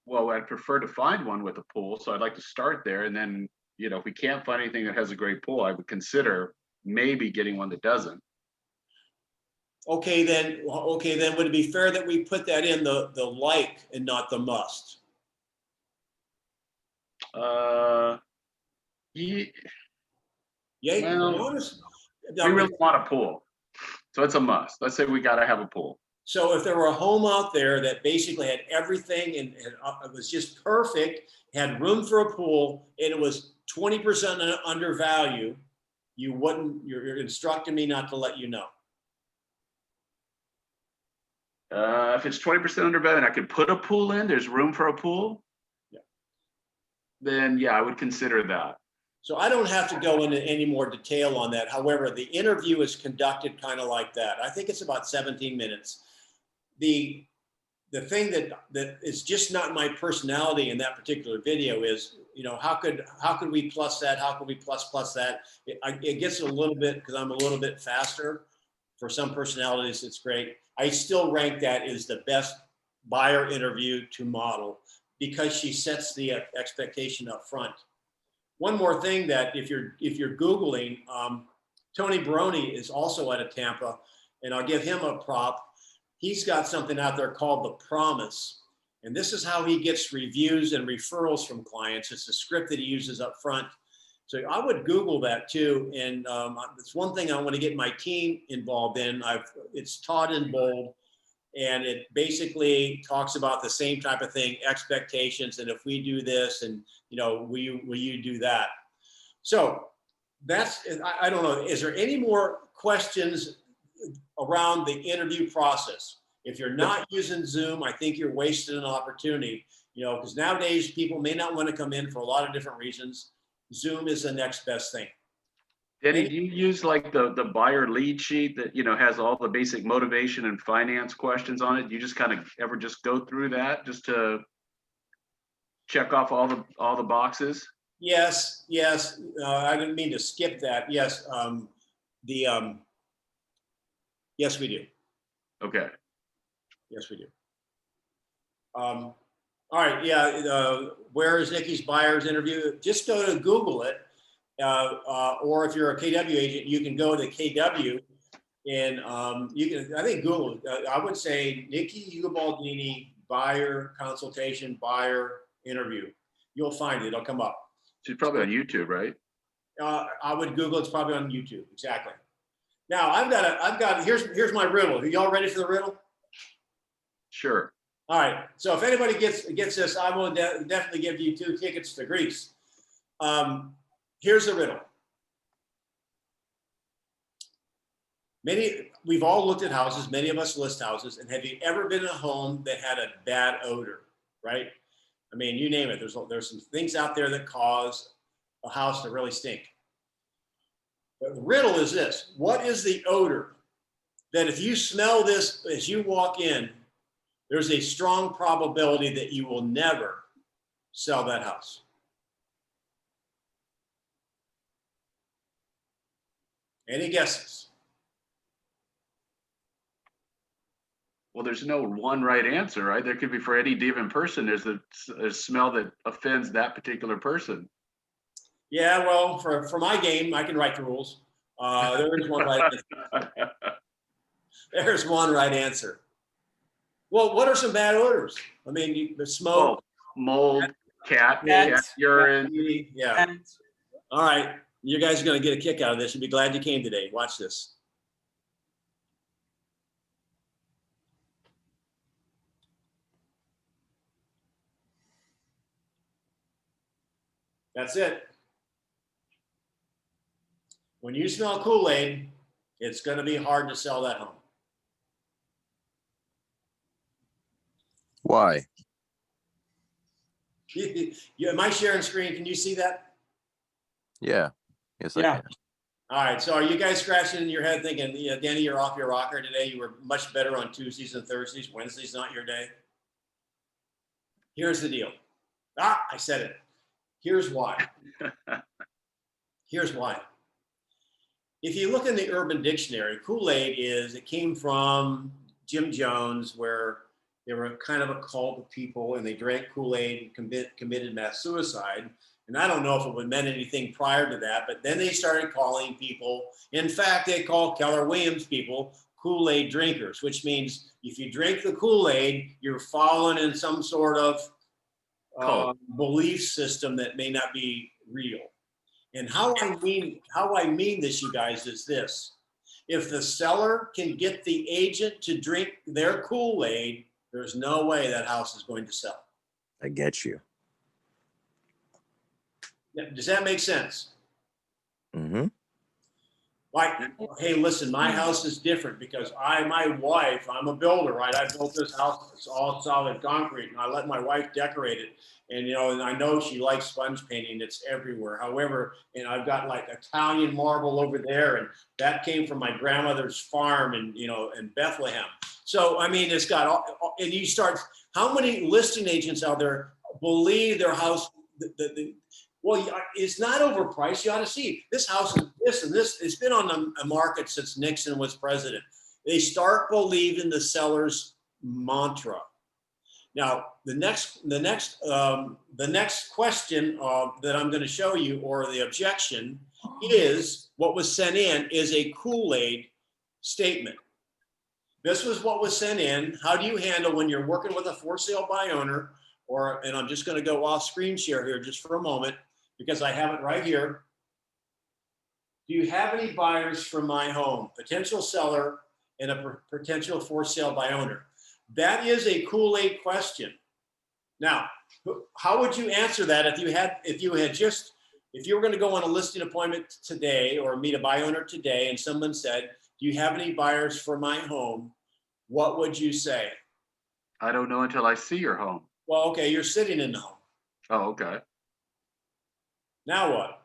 Well, I'd prefer to find one with a pool, so I'd like to start there, and then, if we can't find anything that has a great pool, I would consider maybe getting one that doesn't. Okay, then would it be fair that we put that in the like and not the must? Yeah, Yeah, well, honest. we really want a pool, so it's a must. Let's say we got to have a pool. So if there were a home out there that basically had everything and it was just perfect, had room for a pool, and it was 20% under value, you're instructing me not to let you know. If it's 20% under value and I could put a pool in, there's room for a pool. Yeah. Then yeah, I would consider that. So I don't have to go into any more detail on that. However, the interview is conducted kind of like that. I think it's about 17 minutes. The thing that is just not my personality in that particular video is, how could we plus that? How could we plus that? It gets a little bit, because I'm a little bit faster. For some personalities, it's great. I still rank that as the best buyer interview to model, because she sets the expectation up front. One more thing, that if you're Googling, Tony Baroni is also out of Tampa, and I'll give him a prop. He's got something out there called The Promise. And this is how he gets reviews and referrals from clients. It's a script that he uses up front. So I would Google that too. And it's one thing I want to get my team involved in. It's taught in bold, and it basically talks about the same type of thing, expectations. And if we do this, and will you do that? So that's, I don't know. Is there any more questions around the interview process? If you're not using Zoom, I think you're wasting an opportunity, because nowadays people may not want to come in for a lot of different reasons. Zoom is the next best thing. Danny, do you use like the buyer lead sheet that, has all the basic motivation and finance questions on it? Do you just kind of ever just go through that just to check off all the boxes? Yes. I didn't mean to skip that. Yes. Yes, we do. Okay. Yes, we do. All right. Yeah. Where is Nikki's buyer's interview? Just go to Google it. Or if you're a KW agent, you can go to KW And you can, I think Google, I would say Nikki Ubaldini buyer consultation, buyer interview. You'll find it, it'll come up. She's probably on YouTube, right? I would Google, it's probably on YouTube, exactly. Now here's my riddle. Are y'all ready for the riddle? Sure. All right, so if anybody gets this, I will definitely give you 2 tickets to Greece. Here's the riddle. We've all looked at houses, many of us list houses, and have you ever been in a home that had a bad odor, right? I mean, you name it, there's some things out there that cause a house to really stink. But the riddle is this: what is the odor that if you smell this as you walk in, there's a strong probability that you will never sell that house? Any guesses? Well, there's no one right answer, right? There could be, for any given person, there's a smell that offends that particular person. Yeah, well, for my game, I can write the rules. There is one right answer. There's one right answer. Well, what are some bad odors? I mean, the smoke. Oh, mold, cat urine. Yeah. All right. You guys are going to get a kick out of this. You'll be glad you came today. Watch this. That's it. When you smell Kool-Aid, it's going to be hard to sell that home. Why? Am I sharing screen? Can you see that? Yeah. Yes, I Yeah. can. All right. So are you guys scratching in your head thinking, Danny, you're off your rocker today. You were much better on Tuesdays and Thursdays. Wednesday's not your day. Here's the deal. I said it. Here's why. Here's why. If you look in the Urban Dictionary, Kool-Aid it came from Jim Jones, where they were kind of a cult of people and they drank Kool-Aid and committed mass suicide. And I don't know if it would meant anything prior to that, but then they started calling people, in fact, they call Keller Williams people Kool-Aid drinkers, which means if you drink the Kool-Aid, you're following in some sort of belief system that may not be real. And how I mean this, you guys, is this: if the seller can get the agent to drink their Kool-Aid, there's no way that house is going to sell. I get you. Does that make sense? Mm-hmm. Like, hey, listen, my house is different because my wife, I'm a builder, right? I built this house, it's all solid concrete, and I let my wife decorate it. And, and I know she likes sponge painting, it's everywhere. However, I've got like Italian marble over there, and that came from my grandmother's farm in Bethlehem. So, I mean, it's got and you start, how many listing agents out there believe their house, well, it's not overpriced. You ought to see this house is this and this. It's been on the market since Nixon was president. They start believing the seller's mantra. Now, the next question that I'm going to show you, or the objection, is what was sent in is a Kool-Aid statement. This was what was sent in. How do you handle when you're working with a for sale by owner, and I'm just going to go off screen share here just for a moment, because I have it right here. Do you have any buyers for my home? Potential seller and a potential for sale by owner. That is a Kool-Aid question. Now, how would you answer that if you were going to go on a listing appointment today or meet a buy owner today and someone said, do you have any buyers for my home? What would you say? I don't know until I see your home. Well, okay, you're sitting in the home. Oh, okay. Now what?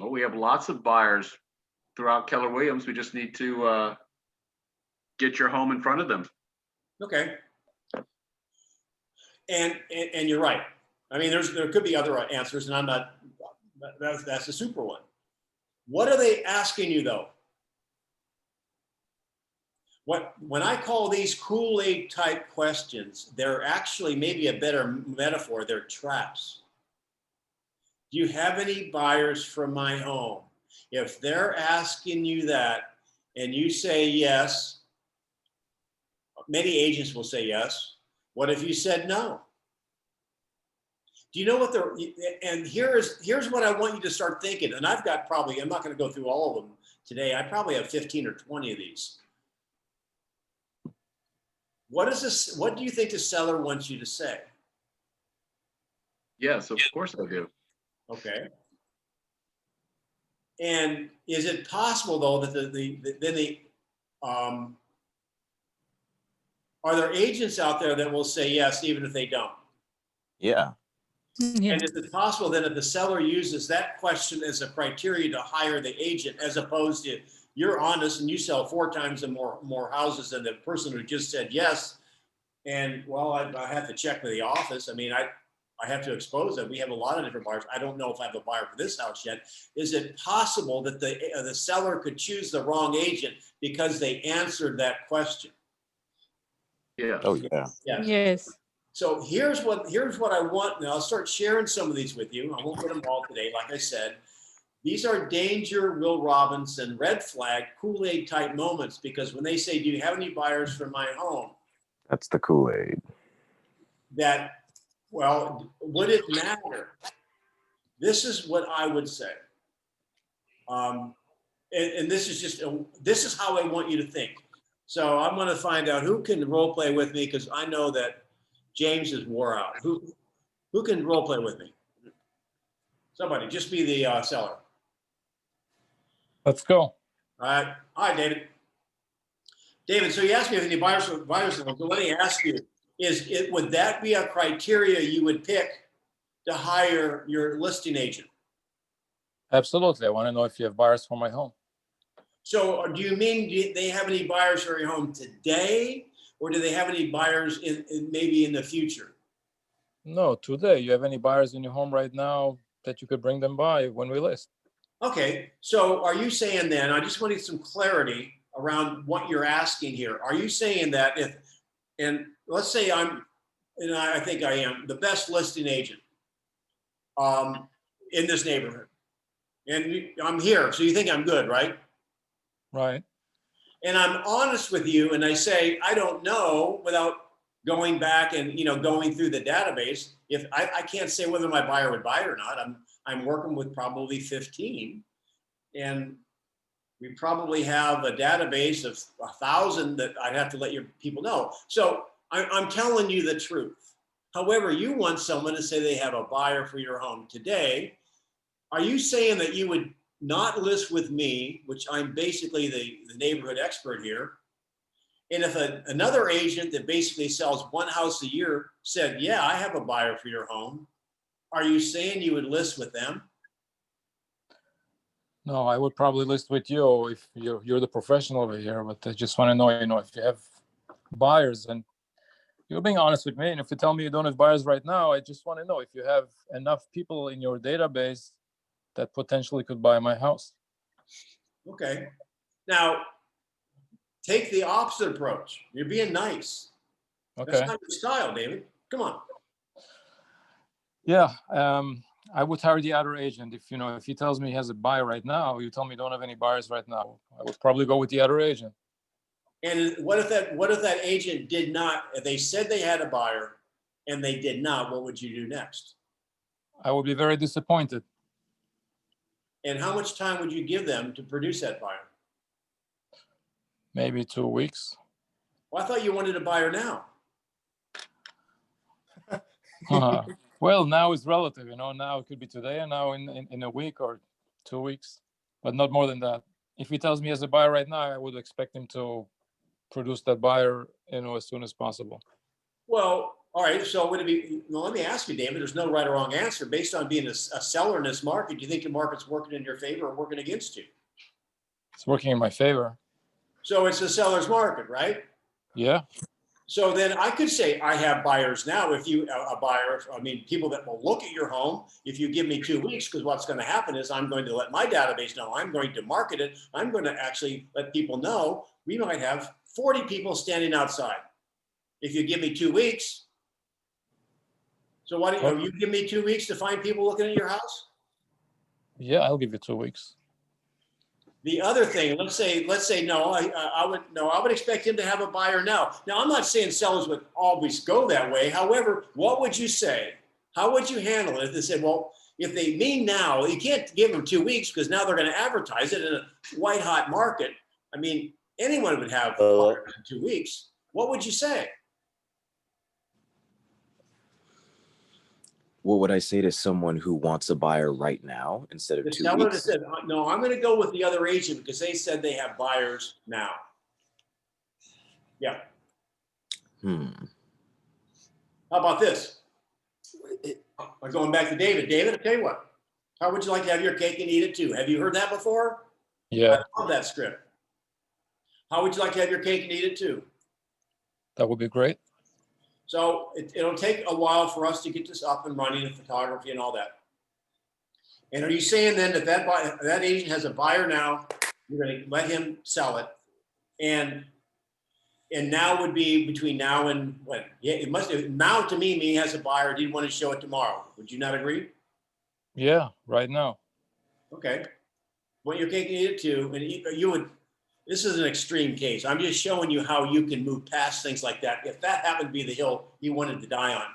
Well, we have lots of buyers throughout Keller Williams. We just need to get your home in front of them. Okay. And you're right. I mean, there could be other answers, and I'm not. That's a super one. What are they asking you though? When I call these Kool-Aid type questions, they're actually maybe a better metaphor. They're traps. Do you have any buyers for my home? If they're asking you that, and you say yes, many agents will say yes. What if you said no? Do you know what and here's what I want you to start thinking. And I've got probably, I'm not going to go through all of them today. I probably have 15 or 20 of these. What do you think the seller wants you to say? Yes, of course I do. Okay. And is it possible though that are there agents out there that will say yes even if they don't? Yeah. Yeah. And is it possible then if the seller uses that question as a criteria to hire the agent, as opposed to you're honest and you sell 4 times the more houses than the person who just said yes, and well, I have to check with the office. I mean, I have to expose that we have a lot of different buyers. I don't know if I have a buyer for this house yet. Is it possible that the seller could choose the wrong agent because they answered that question? Yeah. Oh, yeah. Yes. Yes. So here's what I want. Now I'll start sharing some of these with you. I won't put them all today. Like I said, these are danger, Will Robinson, red flag, Kool-Aid type moments, because when they say, do you have any buyers for my home? That's the Kool-Aid. That, well, would it matter? This is what I would say. And this is how I want you to think. So I'm going to find out who can role play with me, because I know that James is wore out. Who can role play with me? Somebody, just be the seller. Let's go. All right, David. David, so you asked me if any buyers. So let me ask you: would that be a criteria you would pick to hire your listing agent? Absolutely. I want to know if you have buyers for my home. So, do you mean do they have any buyers for your home today, or do they have any buyers in maybe in the future? No, today. You have any buyers in your home right now that you could bring them by when we list? Okay, so are you saying then? I just wanted some clarity around what you're asking here. Are you saying that and let's say I think I am the best listing agent in this neighborhood, and I'm here, so you think I'm good, right? Right. And I'm honest with you, and I say I don't know without going back and going through the database. If I can't say whether my buyer would buy it or not. I'm working with probably 15, and we probably have a database of 1,000 that I'd have to let your people know. So I'm telling you the truth. However, you want someone to say they have a buyer for your home today. Are you saying that you would not list with me, which I'm basically the neighborhood expert here, and if another agent that basically sells one house a year said, yeah, I have a buyer for your home, are you saying you would list with them? No, I would probably list with you if you're the professional over here, but I just want to know, if you have buyers, and you're being honest with me. And if you tell me you don't have buyers right now, I just want to know if you have enough people in your database that potentially could buy my house. Okay. Now, take the opposite approach. You're being nice. Okay. That's not your style, David. Come on. Yeah. I would hire the other agent. If he tells me he has a buyer right now, you tell me you don't have any buyers right now, I would probably go with the other agent. And what if that agent did not, if they said they had a buyer and they did not, what would you do next? I would be very disappointed. And how much time would you give them to produce that buyer? Maybe 2 weeks. Well, I thought you wanted a buyer now. Well, now is relative, now it could be today, and now in a week or 2 weeks, but not more than that. If he tells me he has a buyer right now, I would expect him to produce that buyer, as soon as possible. Well, all right. So would it be, well, let me ask you, David, there's no right or wrong answer. Based on being a seller in this market, do you think the market's working in your favor or working against you? It's working in my favor. So it's a seller's market, right? Yeah. So then I could say I have buyers now. If you people that will look at your home, if you give me 2 weeks, because what's going to happen is I'm going to let my database know. I'm going to market it. I'm going to actually let people know we might have 40 people standing outside. If you give me 2 weeks. So why don't you give me 2 weeks to find people looking at your house? Yeah, I'll give you 2 weeks. The other thing, let's say no, I would expect him to have a buyer now. Now, I'm not saying sellers would always go that way. However, what would you say? How would you handle it if they said, well, if they mean now, you can't give them 2 weeks because now they're going to advertise it in a white hot market. I mean, anyone would have buyers in 2 weeks. What would you say? What would I say to someone who wants a buyer right now instead of The 2 seller that weeks? said, no, I'm going to go with the other agent because they said they have buyers now. Yeah. Hmm. How about this? I'm going back to David. David, I tell you what, how would you like to have your cake and eat it too? Have you heard that before? Yeah, I love that script. How would you like to have your cake and eat it too? that would be great. So it'll take a while for us to get this up and running, the photography and all that. And are you saying then that that agent has a buyer now, you're going to let him sell it, and now would be between now and when? Yeah, it must. Now to me, he has a buyer. Didn't want to show it tomorrow. Would you not agree? Yeah, right now. Okay. Well, your cake and eat it too, and you would. This is an extreme case. I'm just showing you how you can move past things like that. If that happened to be the hill you wanted to die on.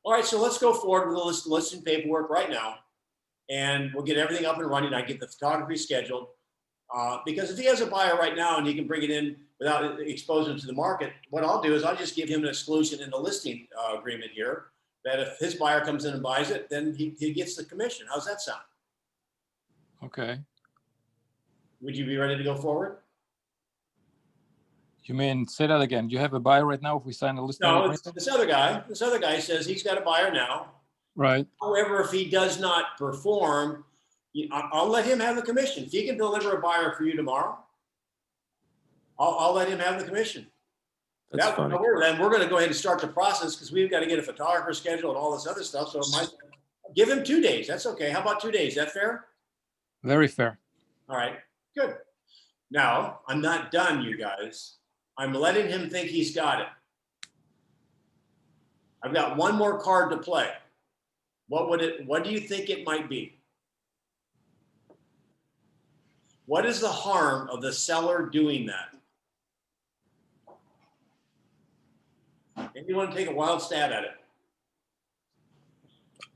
All right, so let's go forward with the listing paperwork right now, and we'll get everything up and running. I get the photography scheduled because if he has a buyer right now and he can bring it in without exposing it to the market, what I'll do is I'll just give him an exclusion in the listing agreement here that if his buyer comes in and buys it, then he gets the commission. How's that sound? Okay. Would you be ready to go forward? You mean, say that again. You have a buyer right now if we sign a listing No, agreement? this other guy says he's got a buyer now. Right. However, if he does not perform, I'll let him have the commission. If he can deliver a buyer for you tomorrow, I'll let him have the commission. That's funny. Then we're going to go ahead and start the process because we've got to get a photographer scheduled and all this other stuff. So give him 2 days. That's okay. How about 2 days? Is that fair? Very fair. All right, good. Now, I'm not done, you guys. I'm letting him think he's got it. I've got one more card to play. What do you think it might be? What is the harm of the seller doing that? Anyone take a wild stab at it?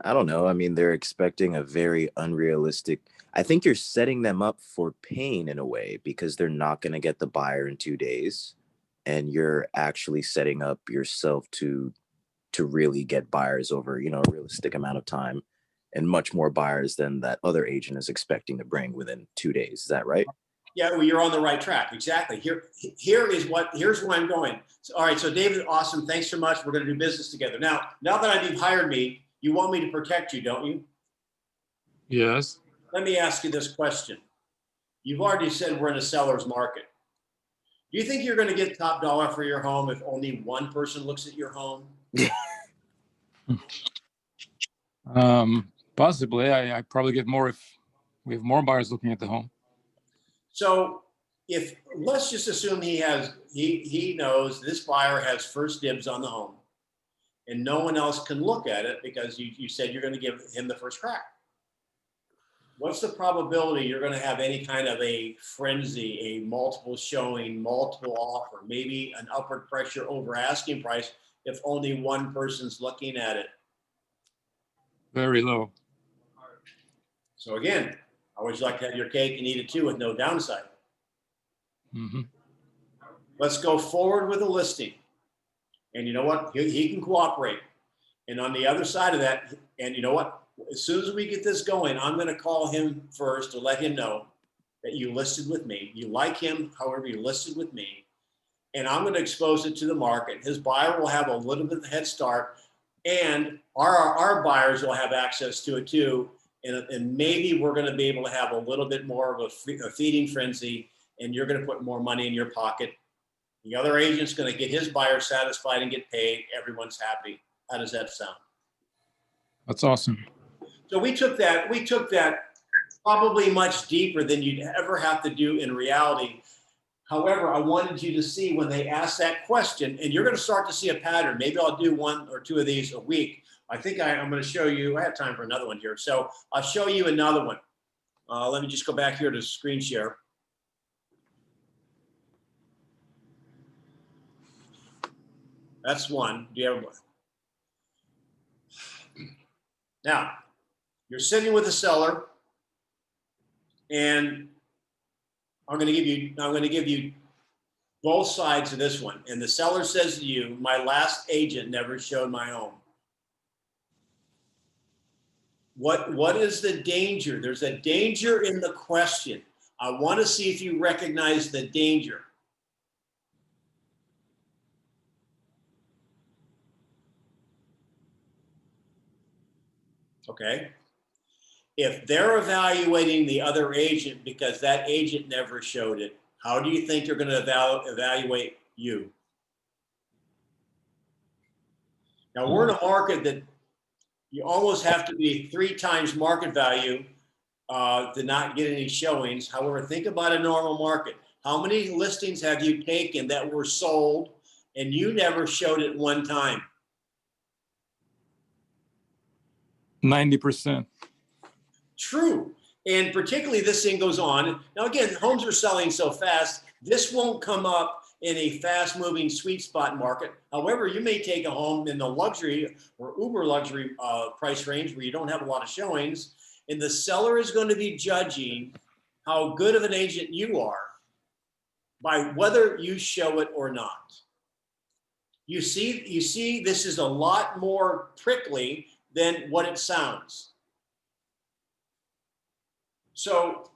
I don't know. I mean, they're expecting a very unrealistic. I think you're setting them up for pain in a way because they're not going to get the buyer in 2 days, and you're actually setting up yourself to really get buyers over, a realistic amount of time, and much more buyers than that other agent is expecting to bring within 2 days. Is that right? Yeah, well, you're on the right track. Exactly. Here's where I'm going. So, all right. So David, awesome. Thanks so much. We're going to do business together. Now that you've hired me, you want me to protect you, don't you? Yes. Let me ask you this question. You've already said we're in a seller's market. Do you think you're going to get top dollar for your home if only one person looks at your home? Possibly. I probably get more if we have more buyers looking at the home. So let's just assume he knows this buyer has first dibs on the home and no one else can look at it because you said you're going to give him the first crack. What's the probability you're going to have any kind of a frenzy, a multiple showing, multiple offer, maybe an upward pressure over asking price if only one person's looking at it? Very low. So again, I would like to have your cake and eat it too with no downside. Mm-hmm. Let's go forward with a listing. And you know what? He can cooperate. And on the other side of that, and you know what? As soon as we get this going, I'm going to call him first to let him know that you listed with me. You like him, however, you listed with me. And I'm going to expose it to the market. His buyer will have a little bit of a head start. And our buyers will have access to it too. And maybe we're going to be able to have a little bit more of a feeding frenzy. And you're going to put more money in your pocket. The other agent's going to get his buyer satisfied and get paid. Everyone's happy. How does that sound? That's awesome. So we took that probably much deeper than you'd ever have to do in reality. However, I wanted you to see when they ask that question, and you're going to start to see a pattern. Maybe I'll do 1 or 2 of these a week. I think I'm going to show you. I have time for another one here. So I'll show you another one. Let me just go back here to screen share. That's one. Do you have one? Now, you're sitting with a seller, and I'm going to give you both sides of this one. And the seller says to you, my last agent never showed my home. What is the danger? There's a danger in the question. I want to see if you recognize the danger. Okay. If they're evaluating the other agent because that agent never showed it, how do you think they're going to evaluate you? Now, we're in a market that you almost have to be 3 times market value to not get any showings. However, think about a normal market. How many listings have you taken that were sold and you never showed it one time? 90%. True. And particularly this thing goes on. Now, again, homes are selling so fast, this won't come up in a fast moving sweet spot market. However, you may take a home in the luxury or uber luxury price range where you don't have a lot of showings, and the seller is going to be judging how good of an agent you are by whether you show it or not. You see, this is a lot more prickly than what it sounds. So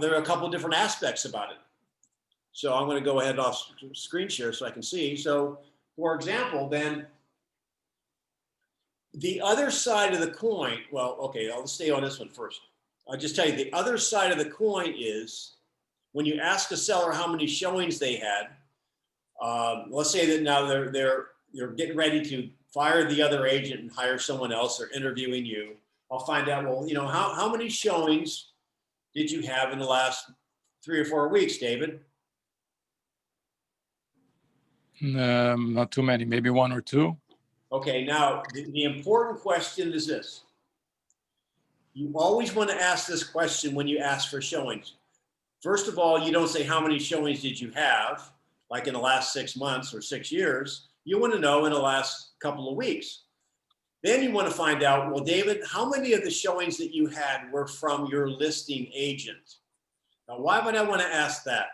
there are a couple of different aspects about it. So I'm going to go ahead off screen share so I can see. So for example, then the other side of the coin, well, okay, I'll stay on this one first. I'll just tell you the other side of the coin is when you ask a seller how many showings they had, let's say that now they're getting ready to fire the other agent and hire someone else. They're interviewing you. I'll find out, well, you know, how many showings did you have in the last 3 or 4 weeks, David? Not too many, maybe 1 or 2. Okay, now the important question is this. You always want to ask this question when you ask for showings. First of all, you don't say how many showings did you have, like in the last 6 months or 6 years. You want to know in the last couple of weeks. Then you want to find out, well, David, how many of the showings that you had were from your listing agent? Now, why would I want to ask that?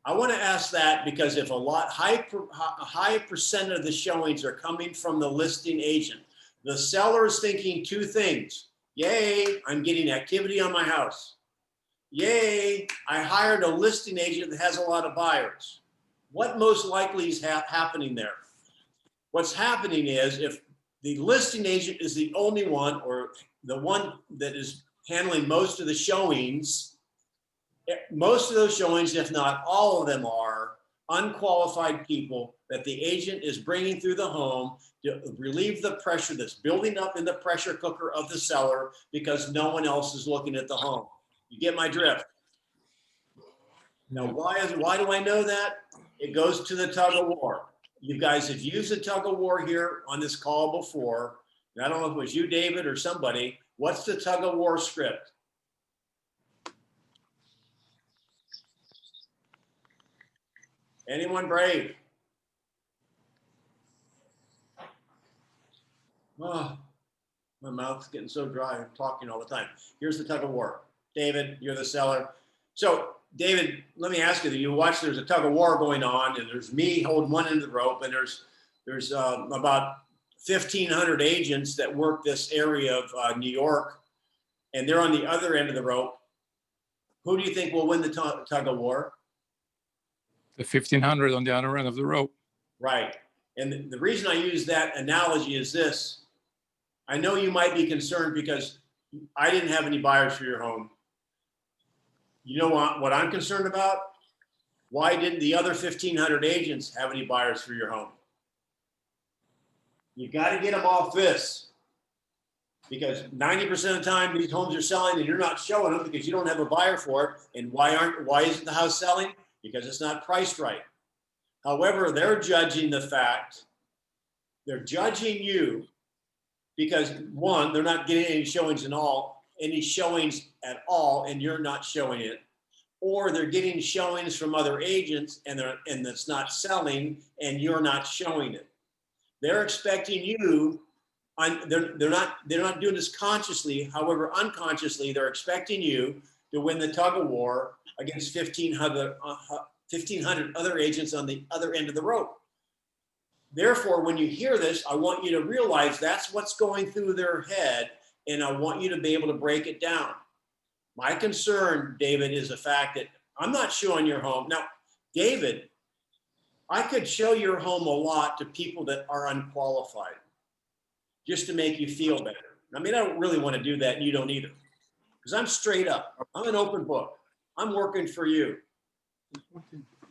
I want to ask that because if a high percent of the showings are coming from the listing agent, the seller is thinking 2 things. Yay, I'm getting activity on my house. Yay, I hired a listing agent that has a lot of buyers. What most likely is happening there? What's happening is if the listing agent is the only one or the one that is handling most of the showings, most of those showings, if not all of them, are unqualified people that the agent is bringing through the home to relieve the pressure that's building up in the pressure cooker of the seller because no one else is looking at the home. You get my drift? Now, why do I know that? It goes to the tug of war. You guys have used the tug of war here on this call before. I don't know if it was you, David, or somebody. What's the tug of war script? Anyone brave? Oh, my mouth's getting so dry. I'm talking all the time. Here's the tug of war. David, you're the seller. So, David, let me ask you, you watch, there's a tug of war going on, and there's me holding one end of the rope, and there's about 1,500 agents that work this area of New York, and they're on the other end of the rope. Who do you think will win the tug of war? The 1,500 on the other end of the rope. Right. And the reason I use that analogy is this. I know you might be concerned because I didn't have any buyers for your home. You know what I'm concerned about? Why didn't the other 1,500 agents have any buyers for your home? You got to get them off this because 90% of the time these homes are selling and you're not showing them because you don't have a buyer for it. And why isn't the house selling? Because it's not priced right. However, they're judging the fact, they're judging you because one, they're not getting any showings at all, and you're not showing it. or they're getting showings from other agents and it's not selling and you're not showing it. They're expecting you, they're not doing this consciously. However, unconsciously, they're expecting you to win the tug of war against 1,500 other agents on the other end of the rope. Therefore, when you hear this, I want you to realize that's what's going through their head, and I want you to be able to break it down. My concern, David, is the fact that I'm not showing your home. Now, David, I could show your home a lot to people that are unqualified just to make you feel better. I mean, I don't really want to do that, and you don't either, because I'm straight up. I'm an open book. I'm working for you.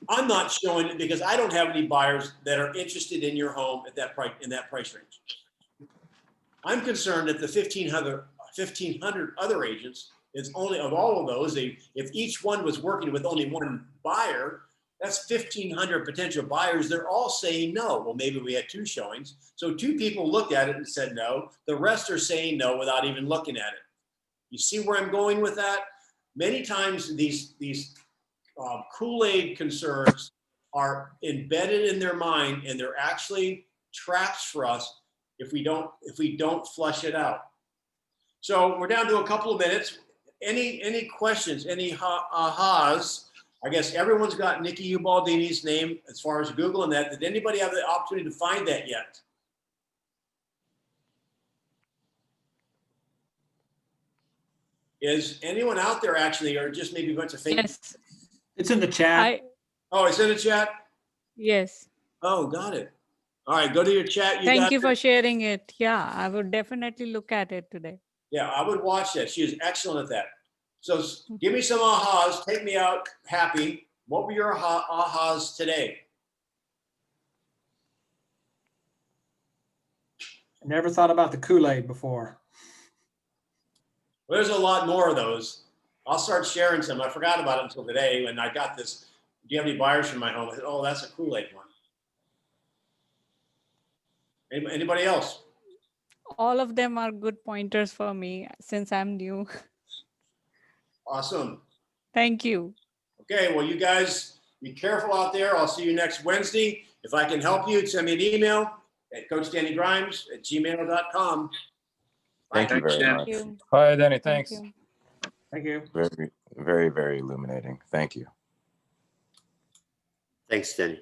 I'm not showing it because I don't have any buyers that are interested in your home at that price, in that price range. I'm concerned that the 1,500 other agents is only, of all of those, if each one was working with only one buyer, that's 1,500 potential buyers. They're all saying no. Well, maybe we had 2 showings. So 2 people looked at it and said no. The rest are saying no without even looking at it. You see where I'm going with that? Many times these Kool-Aid concerns are embedded in their mind, and they're actually traps for us if we don't flush it out. So we're down to a couple of minutes. Any questions? Any ahas? I guess everyone's got Nikki Ubaldini's name as far as Googling that. Did anybody have the opportunity to find that yet? Is anyone out there actually, or just maybe a bunch of fake? Yes. It's in the chat. Oh, it's in the chat? Yes. Oh, got it. All right, go to your chat. Thank you for sharing it. Yeah, I would definitely look at it today. Yeah, I would watch that. She is excellent at that. So give me some ahas. Take me out happy. What were your ahas today? I never thought about the Kool-Aid before. Well, there's a lot more of those. I'll start sharing some. I forgot about it until today when I got this. Do you have any buyers from my home? I said, oh, that's a Kool-Aid one. Anybody else? All of them are good pointers for me since I'm new. Awesome. Thank you. Okay, well, you guys be careful out there. I'll see you next Wednesday. If I can help you, send me an email at coachdannygrimes@gmail.com. Thank you Thanks, very Dan. much. Thank you. Hi, Danny. Thank Thanks. you. Thank you. Very, very, very illuminating. Thank you. Thanks, Denny.